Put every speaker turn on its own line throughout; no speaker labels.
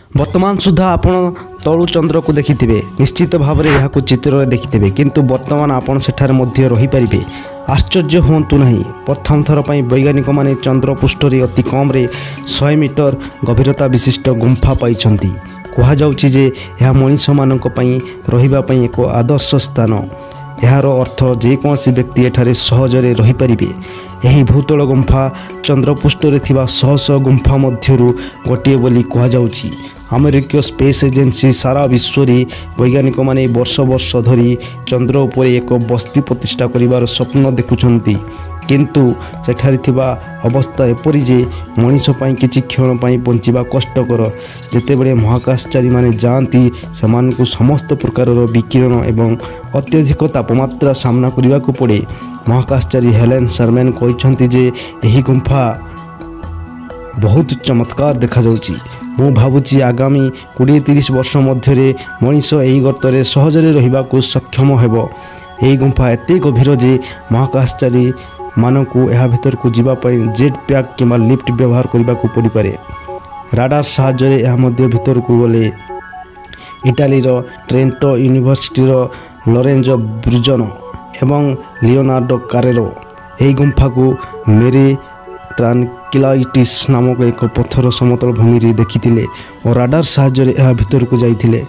ବର୍ତ୍ତମାନ ସୁଦ୍ଧା ଆପଣ ତଳୁ ଚନ୍ଦ୍ରକୁ ଦେଖିଥିବେ, ନିଶ୍ଚିତ ଭାବରେ ଏହାକୁ ଚିତ୍ରରେ ଦେଖିଥିବେ, କିନ୍ତୁ ବର୍ତ୍ତମାନ ଆପଣ ସେଠାରେ ମଧ୍ୟ ରହିପାରିବେ। ଆଶ୍ଚର୍ଯ୍ୟ ହୁଅନ୍ତୁ ନାହିଁ, ପ୍ରଥମ ଥର ପାଇଁ ବୈଜ୍ଞାନିକମାନେ ଚନ୍ଦ୍ରପୃଷ୍ଠରେ ଅତି କମ୍ରେ 100 ମିଟର ଗଭୀରତା ବିଶିଷ୍ଟ ଗୁମ୍ଫା ପାଇଛନ୍ତି। କୁହାଯାଉଛି ଯେ ଏହା ମଣିଷମାନଙ୍କ ପାଇଁ ରହିବା ପାଇଁ ଏକ ଆଦର୍ଶ ସ୍ଥାନ। ଏହାର ଅର୍ଥ ଯେକୌଣସି ବ୍ୟକ୍ତି ଏଠାରେ ସହଜରେ ରହିପାରିବେ। ଏହି ଭୂତଳ ଗୁମ୍ଫା ଚନ୍ଦ୍ରପୃଷ୍ଠରେ ଥିବା ଶହ ଶହ ଗୁମ୍ଫା ମଧ୍ୟରୁ ଗୋଟିଏ ବୋଲି କୁହାଯାଉଛି। ଆମେରିକୀୟ ସ୍ପେସ୍ ଏଜେନ୍ସି ସାରା ବିଶ୍ୱରେ ବୈଜ୍ଞାନିକମାନେ ବର୍ଷ ବର୍ଷ ଧରି ଚନ୍ଦ୍ର ଉପରେ ଏକ ବସ୍ତି ପ୍ରତିଷ୍ଠା କରିବାର ସ୍ୱପ୍ନ ଦେଖୁଛନ୍ତି, କିନ୍ତୁ ସେଠାରେ ଥିବା ଅବସ୍ଥା ଏପରି ଯେ ମଣିଷ ପାଇଁ କିଛି କ୍ଷଣ ପାଇଁ ବଞ୍ଚିବା କଷ୍ଟକର। ଯେତେବେଳେ ମହାକାଶଚାରୀମାନେ ଯାଆନ୍ତି, ସେମାନଙ୍କୁ ସମସ୍ତ ପ୍ରକାରର ବିକିରଣ ଏବଂ ଅତ୍ୟଧିକ ତାପମାତ୍ରା ସାମ୍ନା କରିବାକୁ ପଡ଼େ। ମହାକାଶଚାରୀ ହେଲେନ୍ ଶର୍ମାନ କହିଛନ୍ତି ଯେ ଏହି ଗୁମ୍ଫା ବହୁତ ଚମତ୍କାର ଦେଖାଯାଉଛି। ମୁଁ ଭାବୁଛି ଆଗାମୀ 20-30 ବର୍ଷ ମଧ୍ୟରେ ମଣିଷ ଏହି ଗର୍ତ୍ତରେ ସହଜରେ ରହିବାକୁ ସକ୍ଷମ ହେବ। ଏହି ଗୁମ୍ଫା ଏତେ ଗଭୀର ଯେ ମହାକାଶଚାରୀ ମାନଙ୍କୁ ଏହା ଭିତରକୁ ଯିବା ପାଇଁ ଜେଟ୍ ପ୍ୟାକ୍ କିମ୍ବା ଲିଫ୍ଟ ବ୍ୟବହାର କରିବାକୁ ପଡ଼ିପାରେ। ରାଡାର ସାହାଯ୍ୟରେ ଏହା ମଧ୍ୟ ଭିତରକୁ ଗଲେ। ଇଟାଲୀର ଟ୍ରେଣ୍ଟୋ ୟୁନିଭର୍ସିଟିର ଲୋରେଞ୍ଜୋ ବ୍ରୁଜୋନ ଏବଂ ଲିଓନାର୍ଡୋ କାରେରୋ ଏହି ଗୁମ୍ଫାକୁ ମେରି ଟ୍ରାନକ୍ୟୁଲାଇଟିସ୍ ନାମକ ଏକ ପଥର ସମତଳ ଭୂମିରେ ଦେଖିଥିଲେ ଓ ରାଡାର ସାହାଯ୍ୟରେ ଏହା ଭିତରକୁ ଯାଇଥିଲେ।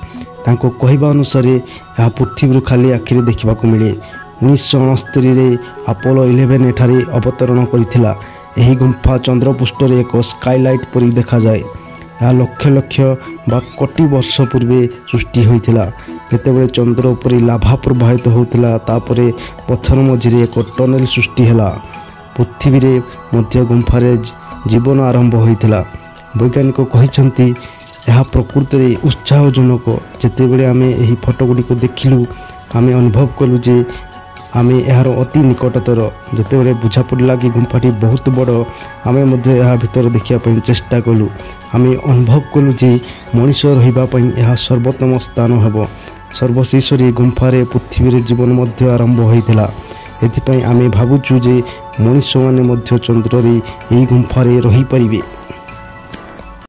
ତାଙ୍କ କହିବା ଅନୁସାରେ ଏହା ପୃଥିବୀରୁ ଖାଲି ଆଖିରେ ଦେଖିବାକୁ ମିଳେ। 1969ରେ ଆପୋଲୋ 11 ଏଠାରେ ଅବତରଣ କରିଥିଲା। ଏହି ଗୁମ୍ଫା ଚନ୍ଦ୍ରପୃଷ୍ଠରେ ଏକ ସ୍କାଇଲାଇଟ୍ ପରି ଦେଖାଯାଏ। ଏହା ଲକ୍ଷ ଲକ୍ଷ ବା କୋଟି ବର୍ଷ ପୂର୍ବେ ସୃଷ୍ଟି ହୋଇଥିଲା, ଯେତେବେଳେ ଚନ୍ଦ୍ର ଉପରେ ଲାଭା ପ୍ରବାହିତ ହେଉଥିଲା। ତାପରେ ପଥର ମଝିରେ ଏକ ଟନେଲ ସୃଷ୍ଟି ହେଲା। ପୃଥିବୀରେ ମଧ୍ୟ ଗୁମ୍ଫାରେ ଜୀବନ ଆରମ୍ଭ ହୋଇଥିଲା। ବୈଜ୍ଞାନିକ କହିଛନ୍ତି ଏହା ପ୍ରକୃତରେ ଉତ୍ସାହଜନକ। ଯେତେବେଳେ ଆମେ ଏହି ଫଟୋଗୁଡ଼ିକୁ ଦେଖିଲୁ, ଆମେ ଅନୁଭବ କଲୁ ଯେ ଆମେ ଏହାର ଅତି ନିକଟତର। ଯେତେବେଳେ ବୁଝାପଡ଼ିଲା କି ଗୁମ୍ଫାଟି ବହୁତ ବଡ଼, ଆମେ ମଧ୍ୟ ଏହା ଭିତରେ ଦେଖିବା ପାଇଁ ଚେଷ୍ଟା କଲୁ। ଆମେ ଅନୁଭବ କଲୁ ଯେ ମଣିଷ ରହିବା ପାଇଁ ଏହା ସର୍ବୋତ୍ତମ ସ୍ଥାନ ହେବ। ସର୍ବଶେଷରେ ଗୁମ୍ଫାରେ ପୃଥିବୀରେ ଜୀବନ ମଧ୍ୟ ଆରମ୍ଭ ହୋଇଥିଲା। ଏଥିପାଇଁ ଆମେ ଭାବୁଛୁ ଯେ ମଣିଷମାନେ ମଧ୍ୟ ଚନ୍ଦ୍ରରେ ଏହି ଗୁମ୍ଫାରେ ରହିପାରିବେ।